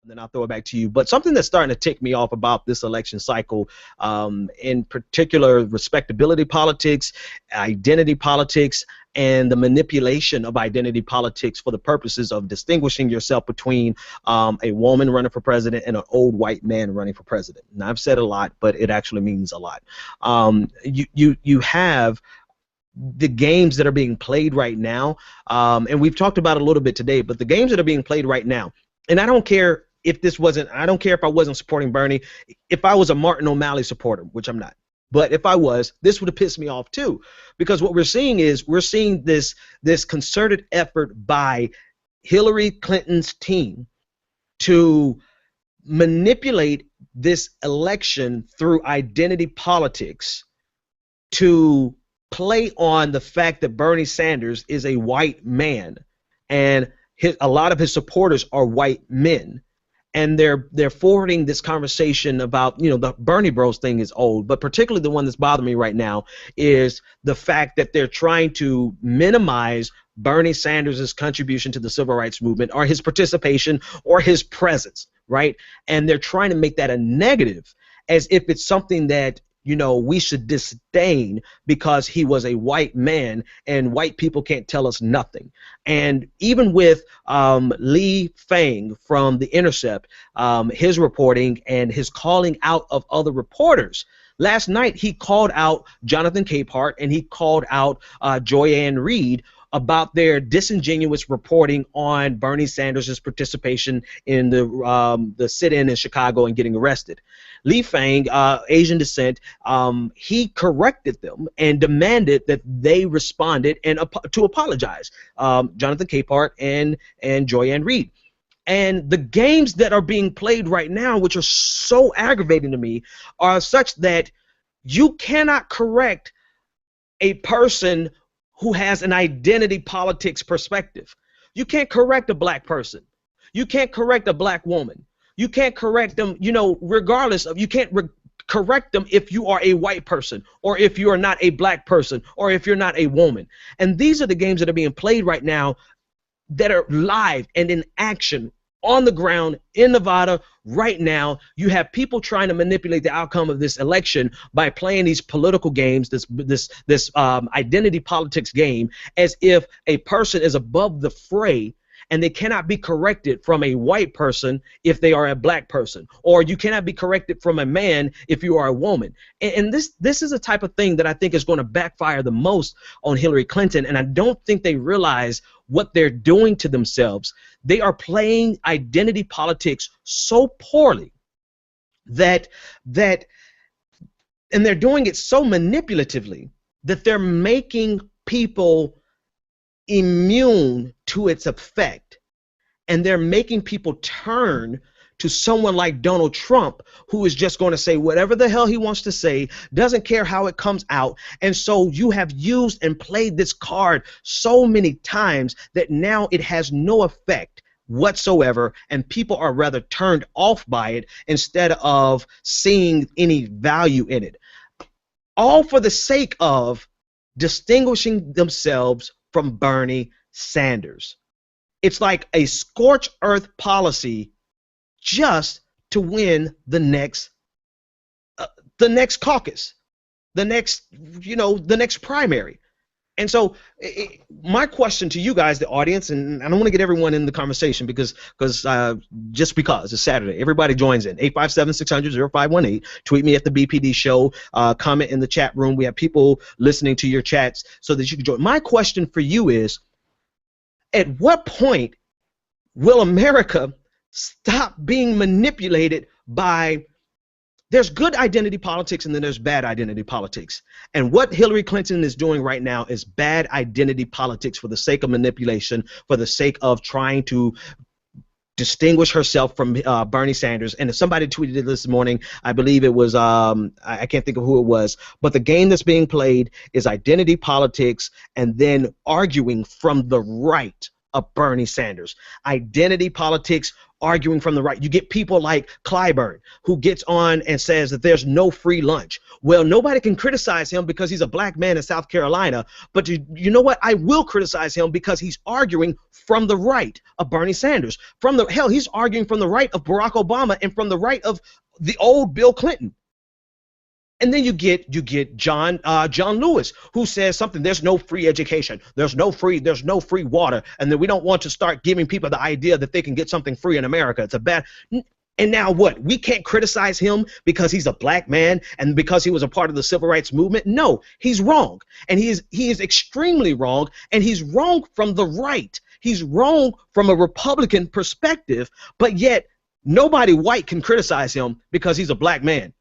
then I'll throw it back to you. But something that's starting to tick me off about this election cycle, in particular, respectability politics, identity politics, and the manipulation of identity politics for the purposes of distinguishing yourself between a woman running for president and an old white man running for president. And I've said a lot, but it actually means a lot. You have the games that are being played right now, and we've talked about it a little bit today, but the games that are being played right now, and I don't care if I wasn't supporting Bernie, if I was a Martin O'Malley supporter, which I'm not, but if I was, this would have pissed me off too, because what we're seeing is this concerted effort by Hillary Clinton's team to manipulate this election through identity politics to play on the fact that Bernie Sanders is a white man and a lot of his supporters are white men, and they're forwarding this conversation about, you know, the Bernie Bros thing is old, but particularly the one that's bothering me right now is the fact that they're trying to minimize Bernie Sanders' contribution to the civil rights movement or his participation or his presence, right? And they're trying to make that a negative as if it's something that, you know, we should disdain because he was a white man and white people can't tell us nothing. And even with Lee Fang from The Intercept, his reporting and his calling out of other reporters, last night he called out Jonathan Capehart and he called out Joy-Ann Reid about their disingenuous reporting on Bernie Sanders' participation in the sit-in Chicago and getting arrested. Lee Fang, Asian descent, he corrected them and demanded that they responded and to apologize. Jonathan Capehart and Joy-Ann Reid. And the games that are being played right now, which are so aggravating to me, are such that you cannot correct a person who has an identity politics perspective. You can't correct a black person. You can't correct a black woman. You can't correct them, you know, regardless of, you can't correct them if you are a white person or if you are not a black person or if you're not a woman. And these are the games that are being played right now that are live and in action on the ground in Nevada right now. You have people trying to manipulate the outcome of this election by playing these political games, this identity politics game, as if a person is above the fray and they cannot be corrected from a white person if they are a black person, or you cannot be corrected from a man if you are a woman. And this is a type of thing that I think is going to backfire the most on Hillary Clinton, and I don't think they realize what they're doing to themselves. They are playing identity politics so poorly that and they're doing it so manipulatively that they're making people immune to its effect, and they're making people turn to someone like Donald Trump, who is just going to say whatever the hell he wants to say, doesn't care how it comes out. And so you have used and played this card so many times that now it has no effect whatsoever, and people are rather turned off by it instead of seeing any value in it, all for the sake of distinguishing themselves from Bernie Sanders. It's like a scorched earth policy just to win the next caucus, the next primary. And so my question to you guys, the audience, and I don't want to get everyone in the conversation because just because it's Saturday, everybody joins in. 857-600-0518. Tweet me at the BPD show. Comment in the chat room. We have people listening to your chats so that you can join. My question for you is, at what point will America stop being manipulated by, there's good identity politics and then there's bad identity politics. And what Hillary Clinton is doing right now is bad identity politics for the sake of manipulation, for the sake of trying to distinguish herself from Bernie Sanders. And if somebody tweeted it this morning, I believe it was, I can't think of who it was, but the game that's being played is identity politics and then arguing from the right of Bernie Sanders. Identity politics arguing from the right. You get people like Clyburn, who gets on and says that there's no free lunch. Well, nobody can criticize him because he's a black man in South Carolina, but you know what? I will criticize him because he's arguing from the right of Bernie Sanders. He's arguing from the right of Barack Obama and from the right of the old Bill Clinton. And then you get John Lewis, who says something. There's no free education. There's no free water, and then we don't want to start giving people the idea that they can get something free in America. It's a bad. And now what? We can't criticize him because he's a black man and because he was a part of the civil rights movement? No, he's wrong, and he is extremely wrong, and he's wrong from the right. He's wrong from a Republican perspective, but yet nobody white can criticize him because he's a black man.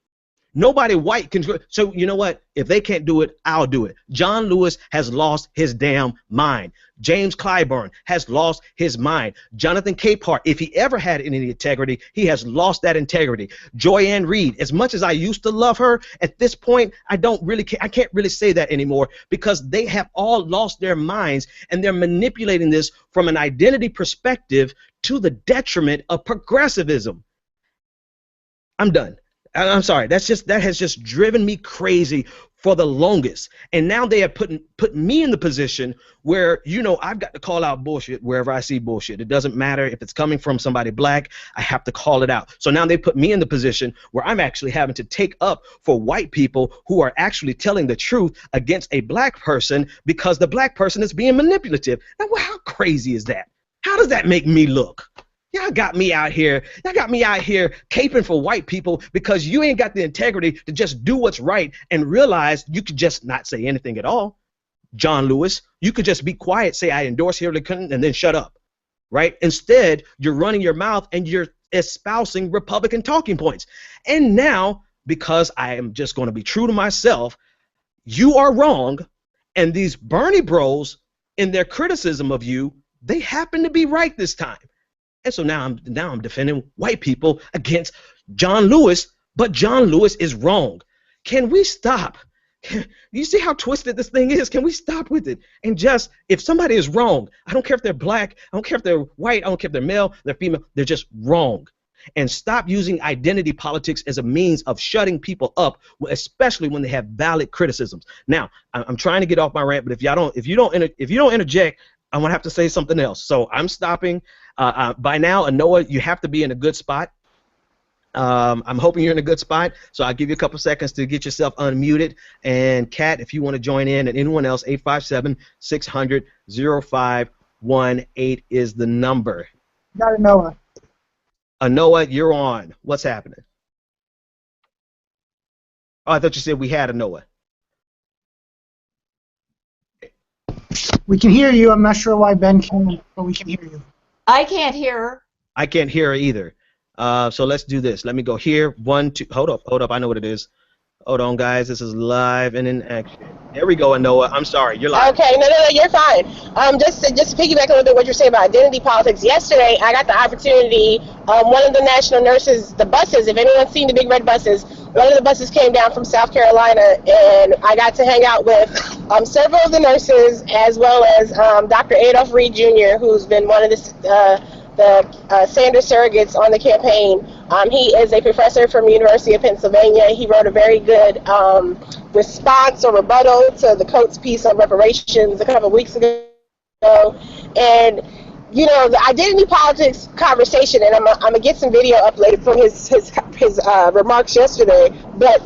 Nobody white can. So you know what? If they can't do it, I'll do it. John Lewis has lost his damn mind. James Clyburn has lost his mind. Jonathan Capehart, if he ever had any integrity, he has lost that integrity. Joy-Ann Reid, as much as I used to love her, at this point, I can't really say that anymore because they have all lost their minds and they're manipulating this from an identity perspective to the detriment of progressivism. I'm done. I'm sorry. That has just driven me crazy for the longest. And now they have put me in the position where, you know, I've got to call out bullshit wherever I see bullshit. It doesn't matter if it's coming from somebody black. I have to call it out. So now they put me in the position where I'm actually having to take up for white people who are actually telling the truth against a black person because the black person is being manipulative. Now, how crazy is that? How does that make me look? Y'all got me out here caping for white people because you ain't got the integrity to just do what's right and realize you could just not say anything at all. John Lewis, you could just be quiet, say I endorse Hillary Clinton, and then shut up, right? Instead, you're running your mouth and you're espousing Republican talking points. And now, because I am just going to be true to myself, you are wrong, and these Bernie bros, in their criticism of you, they happen to be right this time. And so now I'm defending white people against John Lewis, but John Lewis is wrong. Can we stop? You see how twisted this thing is? Can we stop with it? And just, if somebody is wrong, I don't care if they're black, I don't care if they're white, I don't care if they're male, they're female, they're just wrong. And stop using identity politics as a means of shutting people up, especially when they have valid criticisms. Now, I'm trying to get off my rant, but if you don't interject, I'm gonna have to say something else. So I'm stopping. By now, Anoa, you have to be in a good spot. I'm hoping you're in a good spot. So I'll give you a couple seconds to get yourself unmuted. And Kat, if you want to join in, and anyone else, 857-600-0518 is the number. Got Anoa. Anoa, you're on. What's happening? Oh, I thought you said we had Anoa. We can hear you. I'm not sure why Ben can't, but we can hear you. I can't hear her. I can't hear her either. So let's do this. Let me go here. 1, 2. Hold up. I know what it is. Hold on, guys. This is live and in action. There we go, Anoa. I'm sorry. You're live. Okay. No, you're fine. Just to piggyback a little bit what you're saying about identity politics. Yesterday, I got the opportunity. One of the national nurses, the buses. If anyone's seen the big red buses, one of the buses came down from South Carolina, and I got to hang out with several of the nurses, as well as Dr. Adolph Reed Jr., who's been one of the Sanders surrogates on the campaign. He is a professor from the University of Pennsylvania. He wrote a very good response or rebuttal to the Coates piece on reparations a couple of weeks ago. And, you know, the identity politics conversation, and I'm gonna get some video uploaded from his remarks yesterday, but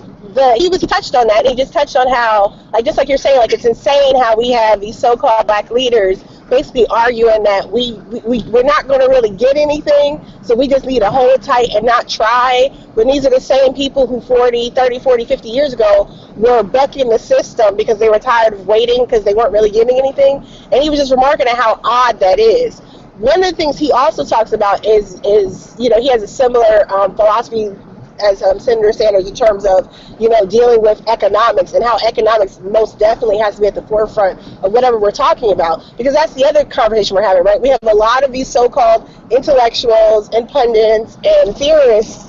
he touched on that, and he just touched on how, like, just like you're saying, like, it's insane how we have these so-called black leaders basically arguing that we're not going to really get anything, so we just need to hold tight and not try, when these are the same people who 30, 40, 50 years ago were bucking the system because they were tired of waiting because they weren't really getting anything. And he was just remarking at how odd that is. One of the things he also talks about is you know, he has a similar philosophy as Senator Sanders in terms of, you know, dealing with economics and how economics most definitely has to be at the forefront of whatever we're talking about, because that's the other conversation we're having, right? We have a lot of these so-called intellectuals and pundits and theorists,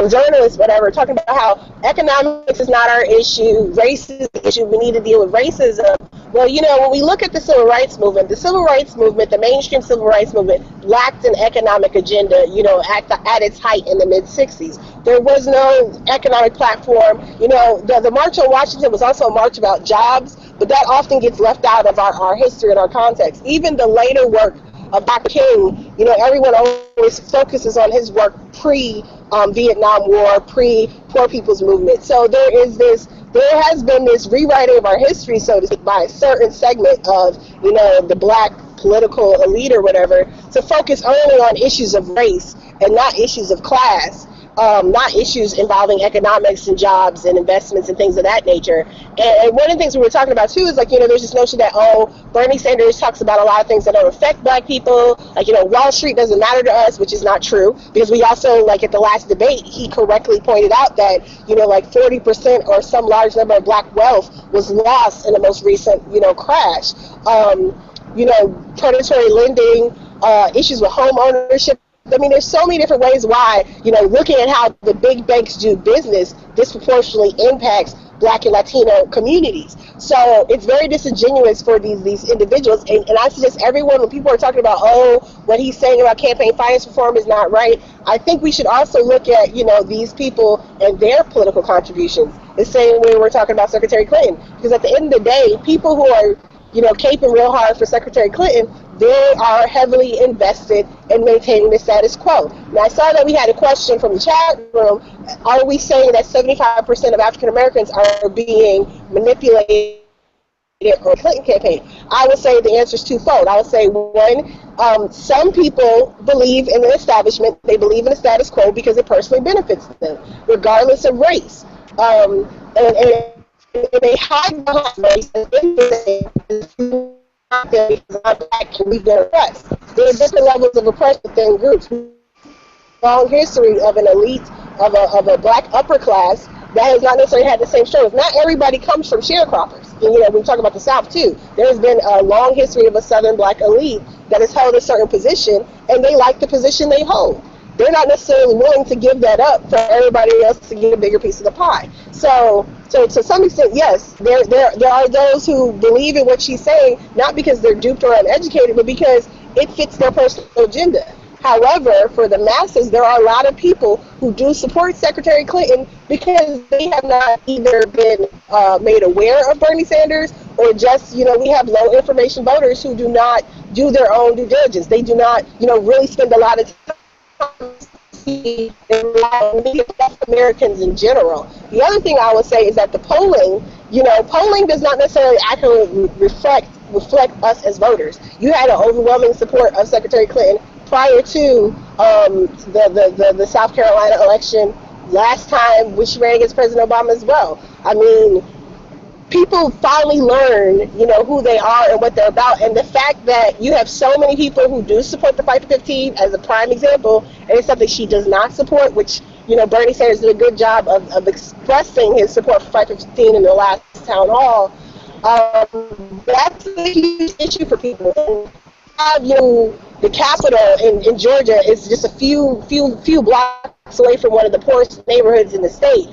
journalists, whatever, talking about how economics is not our issue, race is the issue, we need to deal with racism. Well, when we look at the civil rights movement, the mainstream civil rights movement lacked an economic agenda, at its height in the mid-60s. There was no economic platform. The March on Washington was also a march about jobs, but that often gets left out of our history and our context. Even the later work of Dr. King, everyone always focuses on his work pre-Vietnam War, pre-Poor People's Movement. So there has been this rewriting of our history, so to speak, by a certain segment of, the black political elite or whatever, to focus only on issues of race and not issues of class, not issues involving economics and jobs and investments and things of that nature. And one of the things we were talking about too is there's this notion that, Bernie Sanders talks about a lot of things that don't affect black people, Wall Street doesn't matter to us, which is not true, because we also, at the last debate, he correctly pointed out that 40% or some large number of black wealth was lost in the most recent crash. Predatory lending, issues with home ownership. I mean, there's so many different ways why, looking at how the big banks do business disproportionately impacts black and Latino communities. So it's very disingenuous for these individuals. And I suggest everyone, when people are talking about, what he's saying about campaign finance reform is not right, I think we should also look at, these people and their political contributions. The same way we're talking about Secretary Clinton. Because at the end of the day, people who are, caping real hard for Secretary Clinton, they are heavily invested in maintaining the status quo. Now, I saw that we had a question from the chat room. Are we saying that 75% of African Americans are being manipulated or Clinton campaign? I would say the answer is twofold. I would say, one, some people believe in the establishment. They believe in the status quo because it personally benefits them, regardless of race. And they hide behind race and because I'm black and we've been oppressed. There are different levels of oppression within groups. Long history of an elite, of a black upper class that has not necessarily had the same struggles. Not everybody comes from sharecroppers. And, we talk about the South too. There has been a long history of a Southern black elite that has held a certain position, and they like the position they hold. They're not necessarily willing to give that up for everybody else to get a bigger piece of the pie. So to some extent, yes, there are those who believe in what she's saying, not because they're duped or uneducated, but because it fits their personal agenda. However, for the masses, there are a lot of people who do support Secretary Clinton because they have not either been made aware of Bernie Sanders or just, we have low information voters who do not do their own due diligence. They do not, really spend a lot of time Americans in general. The other thing I would say is that the polling, polling does not necessarily accurately reflect us as voters. You had an overwhelming support of Secretary Clinton prior to the South Carolina election last time, which ran against President Obama as well. I mean, people finally learn, who they are and what they're about. And the fact that you have so many people who do support the Fight for 15 as a prime example, and it's something she does not support, which, Bernie Sanders did a good job of expressing his support for Fight for 15 in the last town hall. That's a huge issue for people. And the Capitol in Georgia is just a few blocks away from one of the poorest neighborhoods in the state.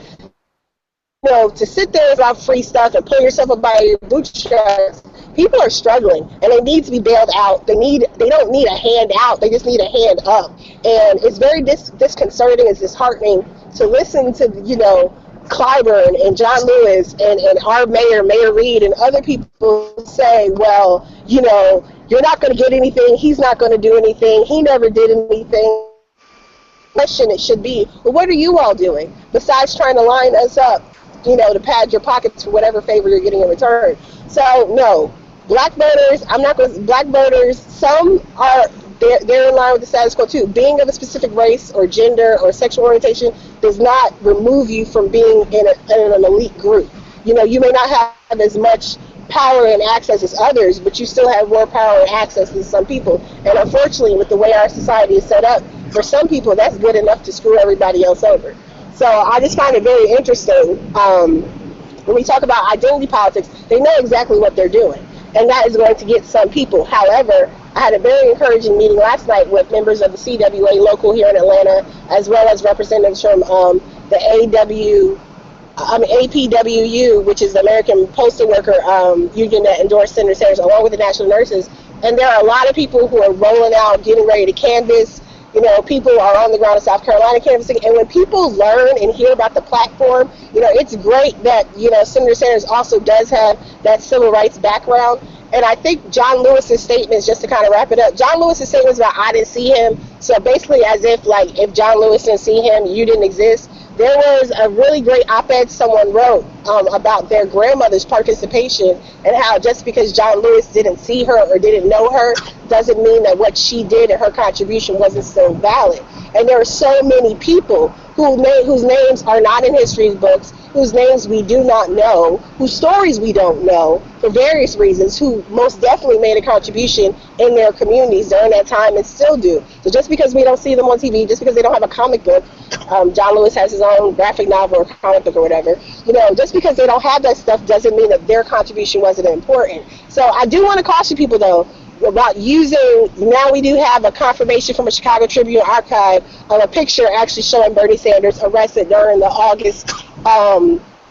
To sit there about free stuff and pull yourself up by your bootstraps, people are struggling and they need to be bailed out. They don't need a hand out, they just need a hand up. And it's very disconcerting, it's disheartening to listen to, Clyburn and John Lewis and our Mayor Reed and other people say, well, you're not going to get anything, he's not going to do anything, he never did anything. Question it should be, well, what are you all doing besides trying to line us up, to pad your pockets for whatever favor you're getting in return? So no, black voters, black voters, some are, they're in line with the status quo too. Being of a specific race or gender or sexual orientation does not remove you from being in an elite group. You may not have as much power and access as others, but you still have more power and access than some people. And unfortunately, with the way our society is set up, for some people, that's good enough to screw everybody else over. So I just find it very interesting when we talk about identity politics, they know exactly what they're doing, and that is going to get some people. However, I had a very encouraging meeting last night with members of the CWA local here in Atlanta, as well as representatives from the APWU, which is the American Postal Worker Union that endorsed Senator Sanders, along with the national nurses. And there are a lot of people who are rolling out, getting ready to canvass. You know, people are on the ground in South Carolina canvassing. And when people learn and hear about the platform, you know, it's great that, you know, Senator Sanders also does have that civil rights background. And I think John Lewis's statements, just to kind of wrap it up, John Lewis's statements about I didn't see him, so basically as if, like, if John Lewis didn't see him, you didn't exist. There was a really great op-ed someone wrote about their grandmother's participation and how just because John Lewis didn't see her or didn't know her doesn't mean that what she did and her contribution wasn't still valid. And there are so many people whose names are not in history books, whose names we do not know, whose stories we don't know for various reasons, who most definitely made a contribution in their communities during that time and still do. So just because we don't see them on TV, just because they don't have a comic book, John Lewis has his own graphic novel or comic book or whatever, you know, just because they don't have that stuff doesn't mean that their contribution wasn't important. So I do want to caution people, though, about using, now we do have a confirmation from a Chicago Tribune archive of a picture actually showing Bernie Sanders arrested during the August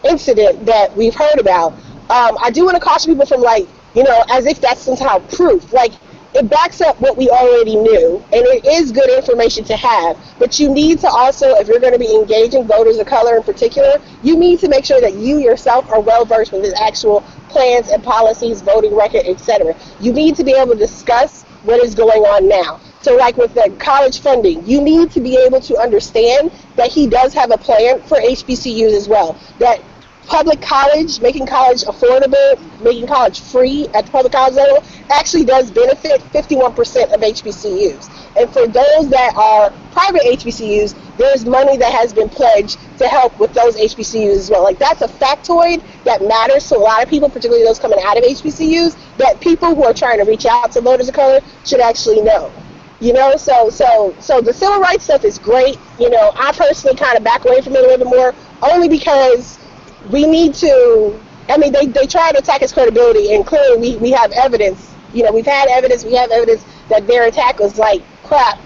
incident that we've heard about. I do want to caution people from, like, you know, as if that's somehow proof. Like, it backs up what we already knew, and it is good information to have, but you need to also, if you're going to be engaging voters of color in particular, you need to make sure that you yourself are well versed with the actual plans and policies, voting record, etc. You need to be able to discuss what is going on now. So like with the college funding, you need to be able to understand that he does have a plan for HBCUs as well, that public college, making college affordable, making college free at the public college level, actually does benefit 51% of HBCUs. And for those that are private HBCUs, there's money that has been pledged to help with those HBCUs as well. Like, that's a factoid that matters to a lot of people, particularly those coming out of HBCUs, that people who are trying to reach out to voters of color should actually know. You know, so the civil rights stuff is great. You know, I personally kind of back away from it a little bit more, only because we need to, I mean, they try to attack his credibility, and clearly we have evidence. You know, we have evidence that their attack was like crap.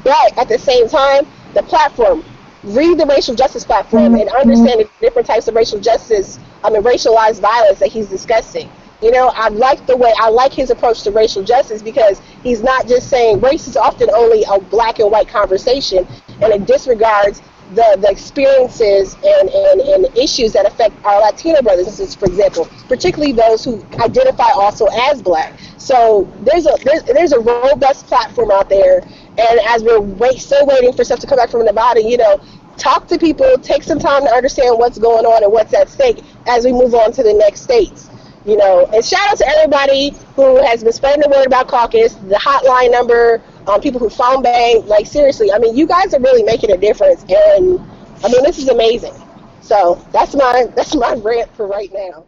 But at the same time, the platform, read the racial justice platform and understand the different types of racial justice, racialized violence that he's discussing. You know, I like his approach to racial justice, because he's not just saying race is often only a black and white conversation, and it disregards the experiences and issues that affect our Latino brothers and sisters, for example, particularly those who identify also as black. So there's a robust platform out there, and as we're still waiting for stuff to come back from Nevada, you know, talk to people, take some time to understand what's going on and what's at stake as we move on to the next states. You know, and shout out to everybody who has been spreading the word about caucus, the hotline number, people who phone bang. Like, seriously, I mean, you guys are really making a difference, and I mean, this is amazing. So that's my rant for right now.